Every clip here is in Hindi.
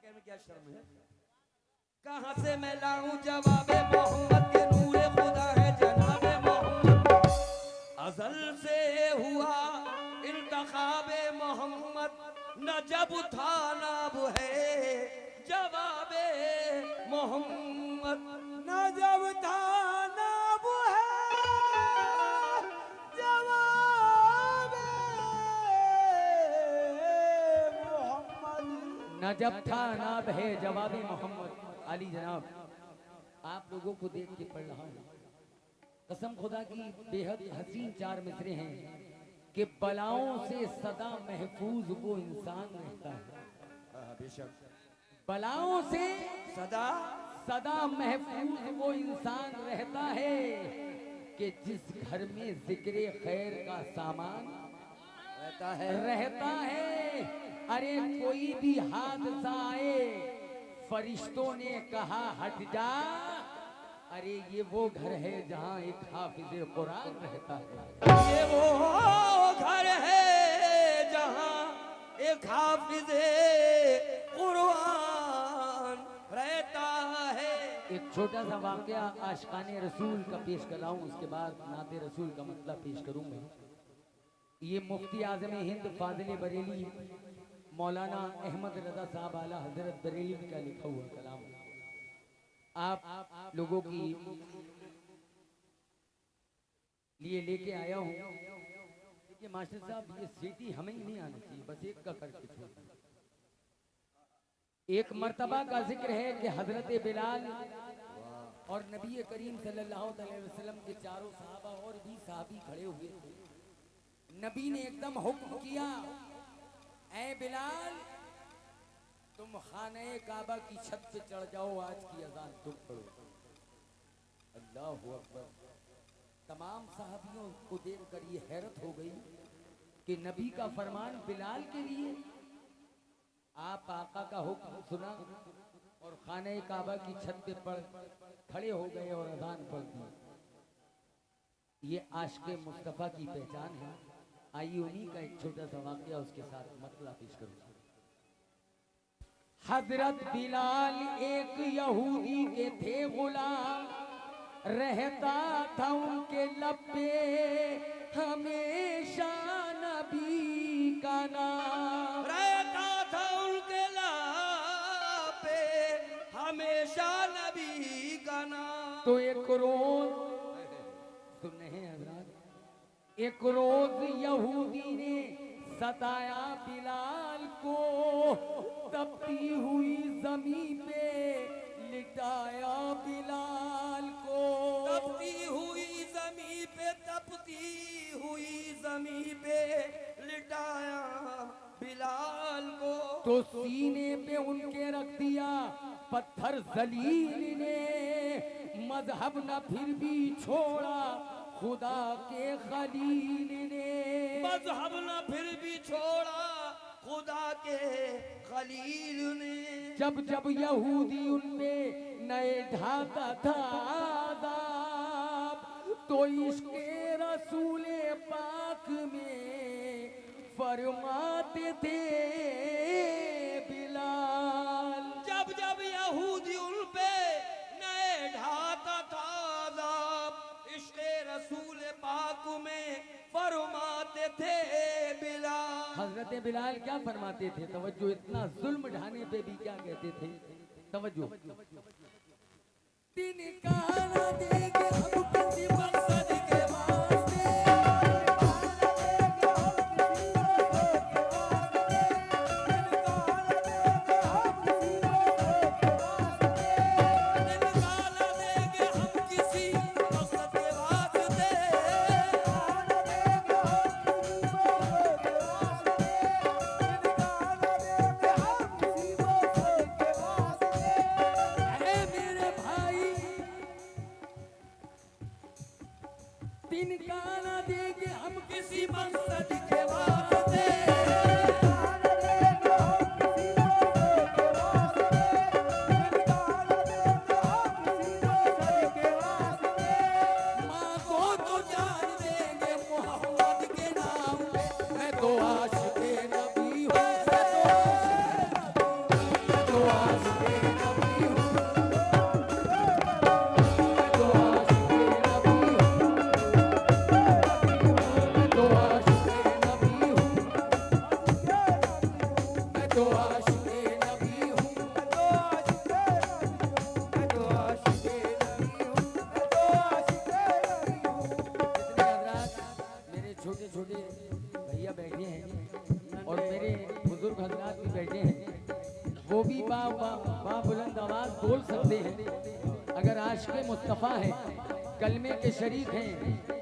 में क्या शर्म है? कहां से मैं लाऊं जवाबे मोहम्मद के नूरे खुदा है जनाबे मोहम्मद। अजल से हुआ इंतखाबे मोहम्मद, न जब था ना अब है जवाबे मोहम्मद। न जब था ना अब है जवाबे मोहम्मद। न जब था ना अब है जवाबी मोहम्मद। अली जनाब, आप लोगों को देख के पढ़ रहा हूँ, कसम खुदा की बेहद हसीन चार मिसरे हैं कि बलाओं से सदा महफूज वो इंसान रहता है। बेशक बलाओं से सदा सदा महफूज वो इंसान रहता है कि जिस घर में जिक्र खैर का सामान रहता है। अरे कोई भी हादसा आए, फरिश्तों ने कहा हट जा, अरे ये वो घर है जहाँ एक हाफिज कुरान रहता है। ये वो घर है जहाँ एक हाफिज कुरान रहता है। एक छोटा सा वाकया आशिकाने रसूल का पेश कर रहा हूँ, उसके बाद नाते रसूल का मतलब पेश करूंगा। ये मुफ्ती आजम हिंद फाजिल बरेली मौलाना अहमद रजा साहब आला हजरत बरेली का लिखा हुआ कलाम आप लोगों की लिए लेके आया हूँ। देखिए मास्टर साहब, ये सीटी हमें ही नहीं आनी चाहिए, बस एक का करके छोड़। एक मर्तबा का जिक्र है कि हजरत बिलाल और नबी करीम सल्लल्लाहु अलैहि वसल्लम के चारों सहाबा और भी साहबी खड़े हुए थे। नबी ने एकदम हुक्म किया, ऐ बिलाल तुम खाने काबा की छत पे चढ़ जाओ, आज की अजान तुम पढ़ो। अल्लाहु अकबर। तमाम साहबियों को देखकर ये हैरत हो गई कि नबी का फरमान बिलाल के लिए। आप आका का हुक्म सुना और खाने काबा की छत पे खड़े हो गए और अजान पढ़ दी। ये आशिक़े मुस्तफ़ा की पहचान है। आइए उन्हीं का एक छोटा सा वाक़या उसके साथ मतला पेश करूँ। हजरत बिलाल एक यहूदी के थे गुलाम, रहता था उनके लब पे हमेशा नबी का नाम। रहता था उनके लब पे हमेशा नबी का नाम। तो एक रोज सुन रहे हैं हजरात, एक रोज यहूदी ने सताया बिलाल को, तपती हुई जमीन पे लिटाया बिलाल को। तपती हुई जमीन पे, तपती हुई जमीन पे लिटाया बिलाल को। तो सीने पे उनके रख दिया पत्थर जलील ने, मजहब न फिर भी छोड़ा खुदा के खलील ने। मजहब न फिर भी छोड़ा खुदा के खलील ने। जब जब यहूदी उनपे नए ढाता था आदाब, तो इसके रसूले पाक में फरमाते थे बिलाल। जब जब यहूदी उनपे नए ढाता था आदाब, इश्क़े रसूल पाक में फरमाते थे बिलाल। हजरत बिलाल क्या फरमाते थे? तवज्जो, इतना जुल्म ढाने पे भी क्या कहते थे? तवज्जो। तिनका न देंगे हम किसी मकसद के वास्ते, तो आशिक़े नबी हूँ, मैं तो आशिक़े नबी हूँ, मैं तो आशिक़े नबी हूँ। जितने हजरात मेरे छोटे छोटे भैया बैठे हैं और मेरे बुजुर्ग हजरात भी बैठे हैं, वो भी बा बुलंद आवाज बोल सकते हैं। अगर आशिक़े मुस्तफ़ा है, कलमे के शरीक हैं,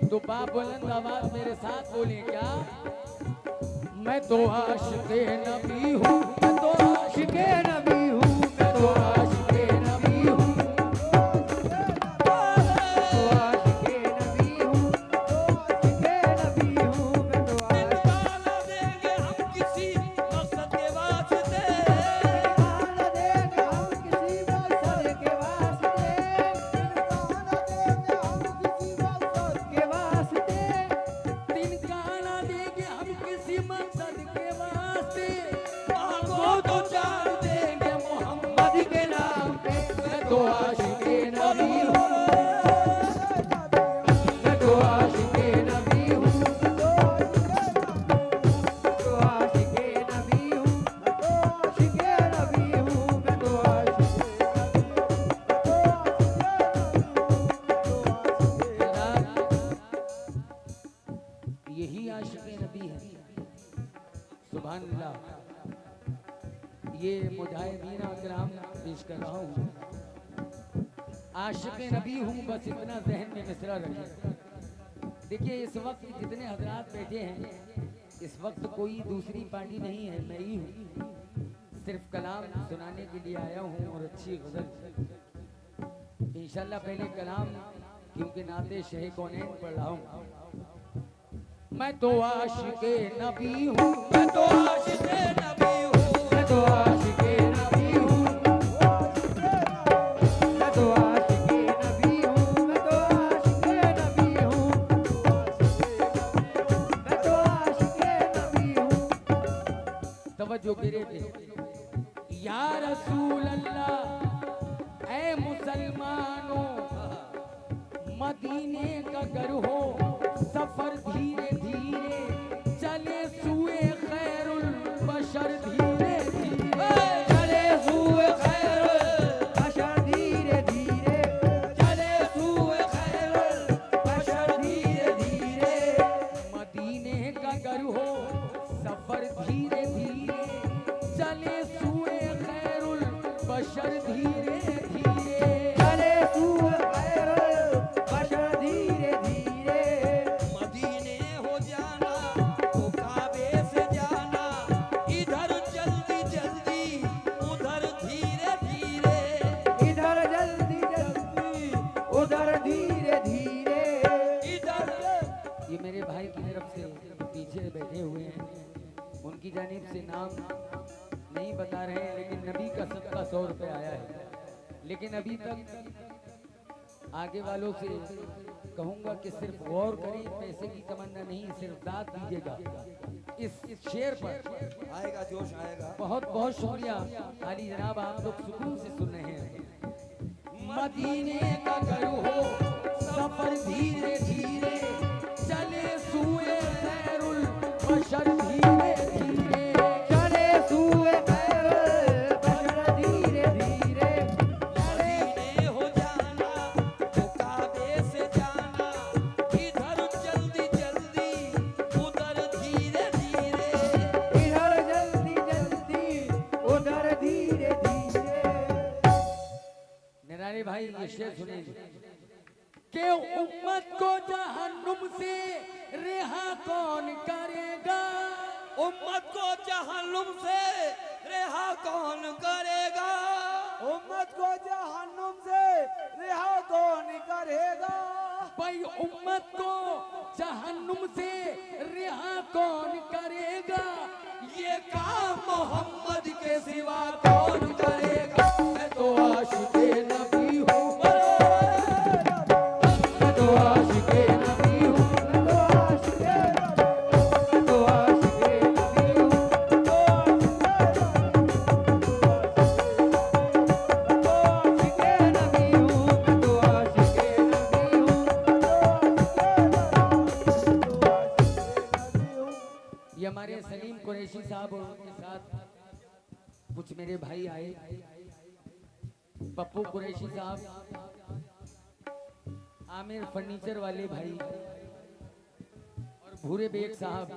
तो बा बुलंद आवाज मेरे साथ बोलें क्या? मैं तो आशिक़े नबी हूँ, मैं तो आशिक़े नबी हूँ, मैं तो आशिक़े नबी हूँ, आशिक़े नबी हूँ, आशिक़े नबी हूँ, मैं तो निकाला देंगे हम किसी मकसद के वास्ते, निकाला देंगे हम किसी मकसद के वास्ते, निकाला देंगे हम किसी मकसद के वास्ते, तिनकाना देंगे हम किसी मकसद के वास्ते, मांगो तो जान देंगे मोहम्मद के नाम पे। मैं तो आशिक़े नबी हूँ, मैं तो आशिक़े नबी हूँ, तो आशिक़े नबी हूँ, तो आशिक़े नबी हूँ, मैं तो यही आशिक़े नबी है। सुभान अल्लाह। ये मुजाहिदीन किराम पेश कर रहा हूँ। आशिक़े नबी हूँ, बस इतना जहन में मिसरा रखिए। देखिए इस वक्त जितने हजरात बैठे हैं, इस वक्त कोई दूसरी पार्टी नहीं है, मैं ही हूँ। सिर्फ कलाम सुनाने के लिए आया हूँ और अच्छी गज़ल। इंशाल्लाह पहले कलाम, क्योंकि नाते शहे कौनैन पढ़ रहा हूँ। मैं तो आशिक़े नबी हूँ, मैं तो आशिक़े नबी हूँ, मैं तो आशिक़े नबी हूँ, मैं तो आशिक़े नबी हूँ, मैं तो आशिक़े नबी हूँ, मैं तो आशिक़े नबी हूँ। तवज्जो गिरे थे। या रसूल अल्लाह, ऐ मुसलमानों, मदीने का घर हो, सफर धीरे धीरे चले सुए खैरुल बशर, धीरे धीरे चले हुए खैरुल बशर, धीरे धीरे चले हुए खैरुल बशर, धीरे धीरे मदीने का घर हो, सफर धीरे धीरे चले सुए खैरुल बशर, धीरे धीरे चले हुए खैरुल बशर, धीरे धीरे मदीने हो जाना तो काबे से जाना, इधर जल्दी जल्दी उधर धीरे धीरे, इधर जल्दी जल्दी उधर धीरे धीरे इधर ये मेरे भाई की तरफ से पीछे बैठे हुए हैं, उनकी जानिब से नाम नहीं बता रहे हैं, लेकिन नबी का सदका 100 रुपये आया है। लेकिन अभी तक आगे वालों से कहूंगा कि सिर्फ गौर करें, पैसे की तमन्ना नहीं, सिर्फ दाद दीजिएगा इस शेर पर। आएगा, जोश आएगा। बहुत बहुत शुक्रिया आली जनाब, आप लोग सुकून से सुन रहे हैं। मदीने का घर हो, सफर धीरे धीरे चले सुए खैरुल बशर, धीरे धीरे चले हुए खैरुल बशर, धीरे धीरे मदीने हो जाना तो काबे से जाना, इधर जल्दी जल्दी उधर धीरे धीरे, इधर जल्दी जल्दी उधर धीरे धीरे। निराले भाई ये शेर सुनेंगे कि उम्मत को जहन्नुम से रिहा कौन करेगा, उम्मत को जहन्नुम से रिहा कौन करेगा, उम्मत को जहन्नुम से रिहा कौन करेगा, भाई उम्मत को जहन्नुम से रिहा कौन करेगा, ये काम मोहम्मद के सिवा कौन करेगा। मैं तो आशिक़े नबी हूँ, मैं तो आशिक़े नबी हूँ, मैं तो आशिक़े नबी, मैं तो आशिक़े नबी हूँ, मैं तो आशिक़े नबी हूँ, मैं तो आशिक़े नबी हूँ, ये हमारे सलीम कुरैशी साहब और उनके साथ कुछ मेरे भाई आए, पप्पू कुरैशी साहब, आमिर फर्नीचर वाले भाई और भूरे बेग साहब,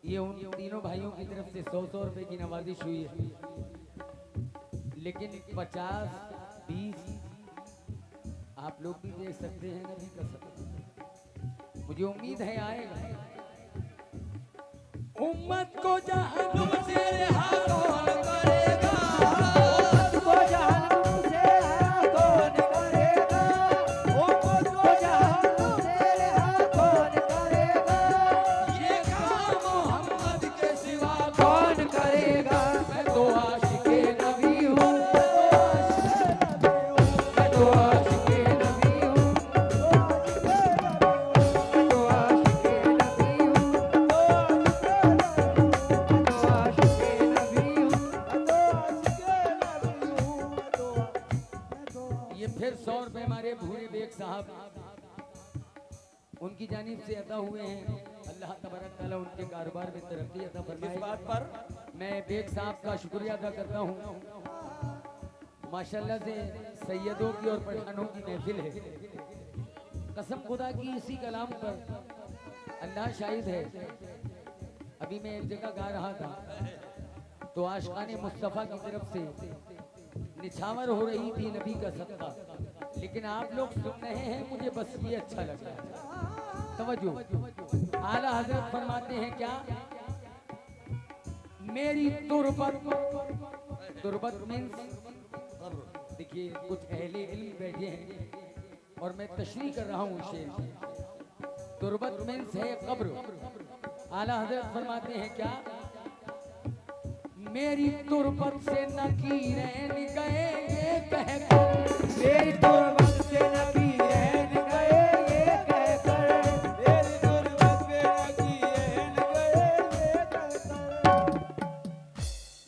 ये उन तीनों भाइयों की तरफ से 100-100 रुपए की नवाजिश हुई है। लेकिन 50-20 आप लोग भी दे सकते हैं, नहीं कर सकते। मुझे उम्मीद है आएगा। उम्मत को जहन्नुम से रिहा कौन करेगा, उम्मत को जहन्नुम से रिहा कौन करेगा, उम्मत को जहन्नुम से रिहा कौन करेगा, ये काम मोहम्मद के सिवा कौन करेगा। मैं तो आशिके नबी हूँ, मैं तो आशिके नबी हूँ, मैं तो आशिके नबी हूँ, ये फिर 100 रुपए हमारे भूरे बेग साहब उनकी जानिब से अदा हुए हैं। अल्लाह तबारक तआला उनके कारोबार में तरक्की अता इस फरमाए। बात पर मैं बेग साहब का शुक्रिया अदा करता हूँ। माशाल्लाह से सैयदों की और पठानों की महफिल है। कसम खुदा की इसी कलाम पर अल्लाह शाहिद है। अभी मैं एक जगह गा रहा था तो आशिकाने मुस्तफ़ा की तरफ से निछावर हो रही थी नबी का सदका, लेकिन आप लोग सुन रहे हैं, मुझे बस ये अच्छा लग रहा है। तवज्जो, आला हजरत फरमाते हैं क्या, मेरी तुरबत मीन्स, देखिए कुछ अहले इल्म बैठे हैं और मैं तशरीह कर रहा हूँ शेर की। तुरबत मीन्स है कब्र। आला हजरत फरमाते हैं क्या, मेरी तुरबत से नकीरें गएंगे कहकर, मेरी तुरबत से नकीरें गए ये कहकर, मेरी तुरबत से नकीरें गए ये कहकर।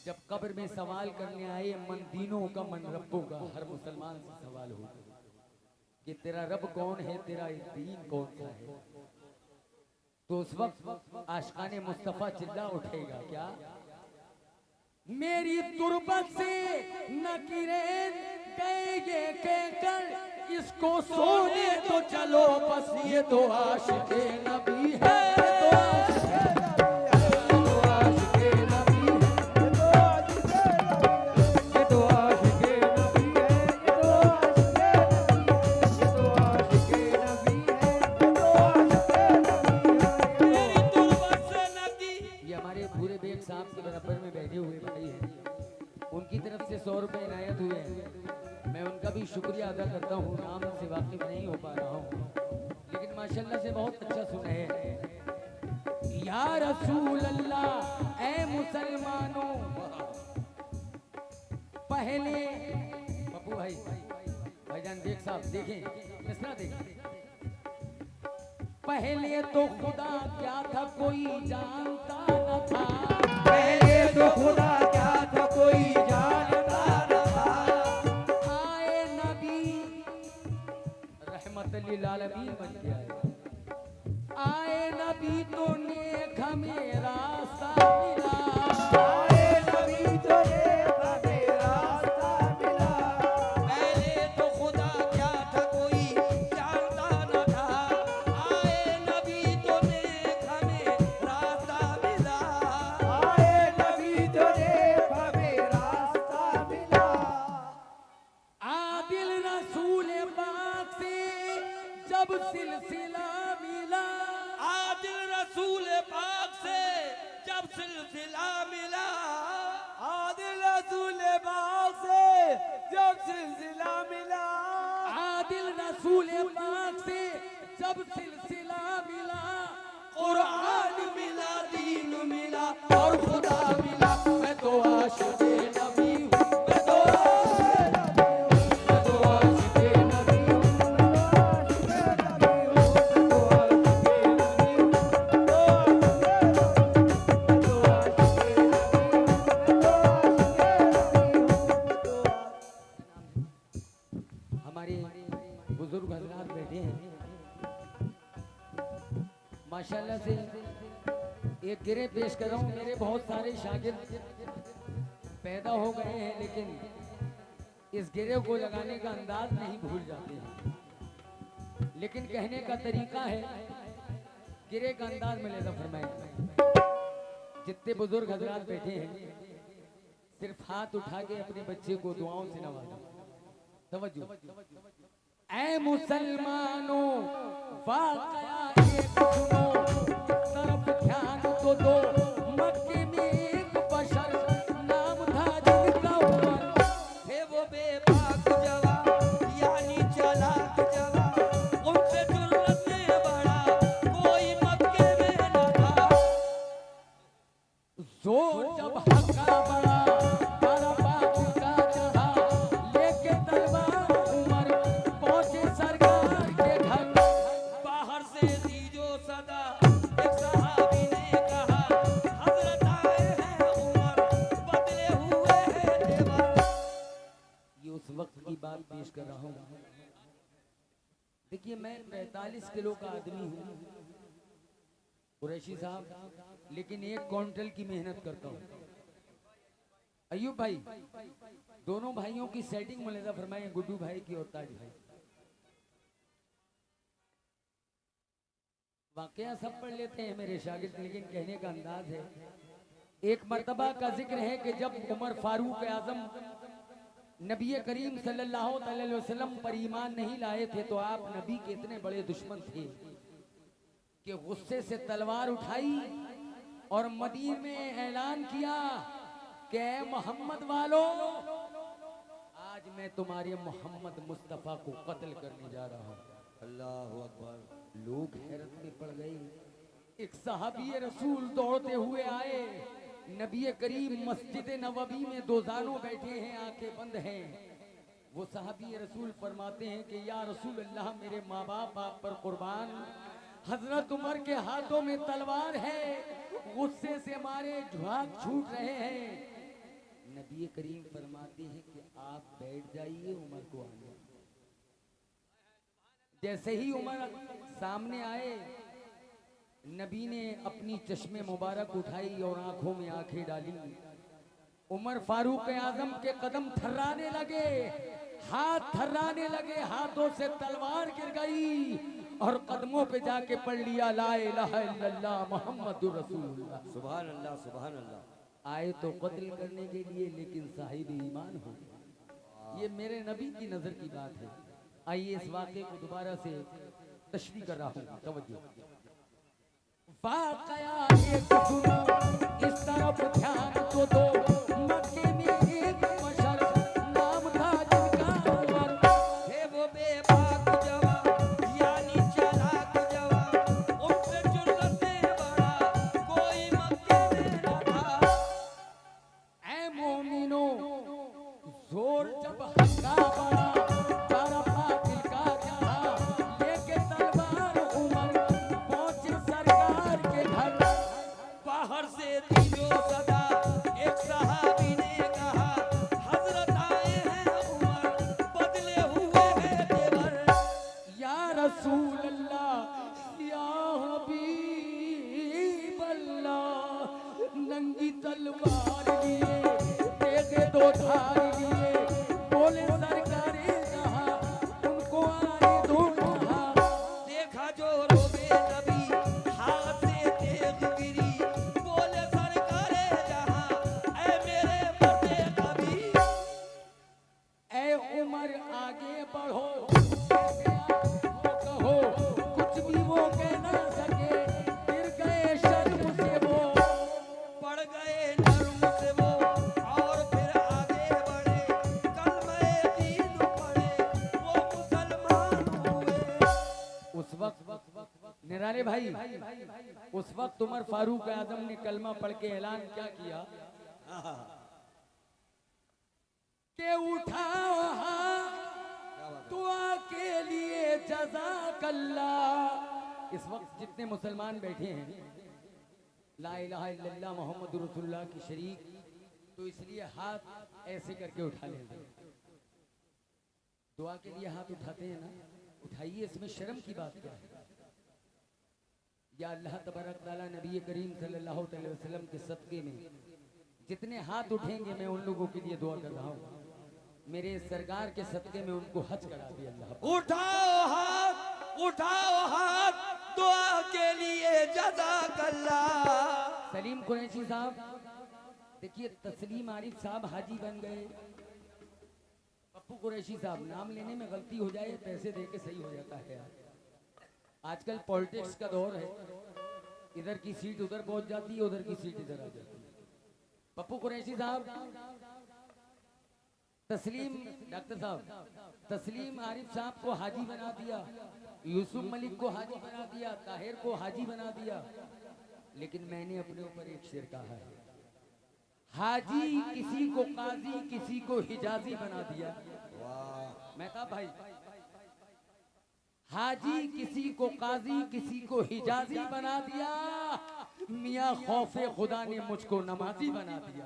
जब कब्र में सवाल करने आए मन दीनों का मन रब्बों का, हर मुसलमान से सवाल होगा कि तेरा रब कौन है, तेरा दीन कौन सा है। तो उस वक्त आशिकाने मुस्तफा चिल्ला उठेगा क्या, मेरी तुरबत से नकीरें गए ये कहकर, इसको सोने तो चलो बस ये तो आशिके नबी है, तो आशिके नबी है, ये तो आशिके नबी है, ये तो आशिके नबी है, ये तो आशिके नबी है। मेरी तुरबत से नबी। ये हमारे भूरे बेग साहब के बराबर में बैठे हुए भाई हैं, उनकी तरफ से 100 रुपए इनायत हुए हैं। मैं उनका भी शुक्रिया अदा करता हूँ। नाम से वाकिफ नहीं हो पा रहा हूँ, लेकिन माशाल्लाह से बहुत अच्छा सुना है। या रसूल अल्लाह ए मुसलमानों, पहले पप्पू भाई, भाईजान बेग साहब देखें, मिसरा देखें। पहले तो खुदा क्या था कोई जानता न था, पहले तो खुदा क्या था कोई जानता न था, आए नबी रहमत लिल आलमीन बन गया है। आए नबी तो नेक हमें रास्ता मिला, आए नबी तो नेक हमें रास्ता मिला, पहले तो खुदा क्या था कोई जानता न था, आए नबी तो नेक हमें रास्ता मिला, आए नबी तो नेक हमें रास्ता मिला। आदिल रसूल पाक से जब सिलसिला मिला, आदिल रसूल पाक से जब सिलसिला मिला, आदिल रसूल पाक से जब सिलसिला मिला, आदिल रसूल पाक से जब सिलसिला मिला, कुरान मिला, दीन मिला और खुदा मिला। मैं तो आशिके नबी हूँ, मैं तो आशिके नबी हूँ। हमारे बुजुर्ग हजरात बैठे हैं, माशाल्लाह से एक गिरे पेश कर रहा हूँ। मेरे बहुत सारे शागिर्द पैदा हो गए हैं लेकिन इस गिरे को लगाने का अंदाज नहीं भूल जाते हैं। लेकिन कहने का तरीका है, गिरे का अंदाज में लेता फरमाए। जितने बुजुर्ग हजरात बैठे हैं सिर्फ हाथ उठा के अपने बच्चे को दुआओं से नवाजो। तवज्जो। ऐ मुसलमानों वाक़या एक सुनो, तरफ ध्यान तो दो। मक्के में एक बशर नाम था जिनका उमर, थे वो बेबाक जवान यानी चालाक जवान, उनसे जुर्रत से बड़ा कोई मक्के में न था। जोर जब हक्का बड़ा बारा बात का चढ़ा, लेके तलवार उमर पहुंचे सरकार के घर। बाहर से दीजो सदा एक सहाबी ने कहा, हजरत आए हैं उमर, बदले हुए हैं तेवर। ये उस वक्त की बात पेश कर रहा हूँ। देखिए मैं 45 किलो का आदमी हूँ कुरैशी साहब, लेकिन 1 क्विंटल की मेहनत करता हूँ। अयूब भाई, दोनों भाइयों की सेटिंग मुलाजा फरमाए, गुड्डू भाई की और ताज भाई। वाकया सब पढ़ लेते हैं मेरे शागिर्द, लेकिन कहने का अंदाज है। एक मर्तबा का जिक्र है कि जब उमर फारूक आजम नबी करीम सल्लल्लाहु अलैहि वसल्लम पर ईमान नहीं लाए थे, तो आप नबी के इतने बड़े दुश्मन थे कि गुस्से से तलवार उठाई और मदीने में ऐलान किया कि ऐ मोहम्मद वालों, आज मैं तुम्हारे मोहम्मद मुस्तफा को कत्ल करने जा रहा हूँ। अल्लाहु अकबर। लोग हैरत में पड़ गए। एक सहाबी रसूल दौड़ते हुए आए। नबी करीम मस्जिद नबवी में 2 जानों बैठे हैं, आंखें बंद हैं। वो सहाबी रसूल फरमाते हैं कि या रसूल अल्लाह, मेरे माँ बाप आप पर कुर्बान, हजरत उमर के हाथों में तलवार है, गुस्से से हमारे झाग छूट रहे हैं। नबी करीम फरमाते हैं कि आप बैठ जाइए, उमर को आने। जैसे ही उमर सामने आए, नबी ने अपनी चश्मे मुबारक उठाई और आंखों में आंखें डाली। उमर फारूक आजम के कदम थर्राने लगे, हाथ थर्राने लगे, हाथों से तलवार गिर गई और कदमों पे जाके पढ़ लिया ला इलाहा इल्लल्लाह मुहम्मदुर रसूलुल्लाह। सुभान अल्लाह, सुभान अल्लाह। आए तो कत्ल करने के लिए, लेकिन साहिब ईमान हो। ये मेरे नबी की नजर की बात है। आइए इस वाक़े को दोबारा से तशरीह कर रहा हूँ। तवज्जो। वाक़या एक सुनो, इस तरफ ध्यान तो दो। मक्के में एक बशर नाम था जिनका उमर, थे वो बेबाक जवान यानी चालाक जवान, उनसे जुर्रत से बड़ा कोई मक्के में न था। ऐ मोमिनो, जोर जब हक्का बड़ा बारा बातिल का चढ़ा, लेके तलवार उमर पहुंचे सरकार के घर। बाहर से दीजो सदा एक सहाबी ने कहा, हजरत आए हैं उमर, बदले हुए हैं तेवर। या रसूल अल्लाह, या हबीब अल्लाह, नंगी तलवार लिए, तेगे 2 धार लिए, बोले सरकारे जहां, उनको आने दो कहा। देखा जो रोबे नबी, हाथ से तेग गिरी, बोले सरकारे जहां, ऐ मेरे मर्दे नबी। ऐ उमर आगे बढ़ो, वो कहो, कुछ भी वो कह ना सके, गिर गए शर्म से वो। पड़ गए नर्म से वो और फिर आगे बढ़े, कलमे दीन पढ़े, वो मुसलमान हुए। उस वक्त निराले भाई, उस वक्त उमर फारूक आजम ने कलमा पढ़ के ऐलान क्या किया कि उठाओ हाथ दुआ के लिए जज़ाकल्लाह। इस वक्त जितने मुसलमान बैठे हैं ला इलाहा इल्लल्लाह मुहम्मदुर रसूलुल्लाह की शरीक, तो इसलिए हाथ ऐसे करके उठा लेंगे। दुआ के लिए हाथ उठाते हैं ना, उठाइए, इसमें शर्म की बात क्या है। या अल्लाह तबारक ताला नबी करीम सल्लल्लाहु अलैहि वसल्लम के सदके में जितने हाथ उठेंगे मैं उन लोगों के लिए दुआ कर रहा हूँ। मेरे सरकार के सदके में उनको हज करा दिया अल्लाह। उठाओ हाथ दुआ के लिए जज़ाकल्लाह। सलीम कुरैशी साहब, देखिए तस्लीम आरिफ साहब हाजी बन गए। पप्पू कुरैशी साहब, नाम लेने में गलती हो जाए पैसे दे के सही हो जाता है यार। आजकल पॉलिटिक्स का दौर है, इधर की सीट उधर पहुंच जाती है, उधर की सीट इधर आ जाती है। पप्पू कुरैशी साहब, तस्लीम डॉक्टर साहब, तस्लीम आरिफ साहब को हाजी बना दिया, यूसुफ मलिक को हाजी बना दिया, ताहिर को हाजी बना दिया, लेकिन मैंने अपने ऊपर एक शेर कहा है, हाजी किसी को काजी किसी को हिजाजी बना दिया। मैं कहा भाई, हाजी किसी को काजी किसी को हिजाजी बना दिया, मियाँ खौफे खुदा ने मुझको नमाजी बना दिया।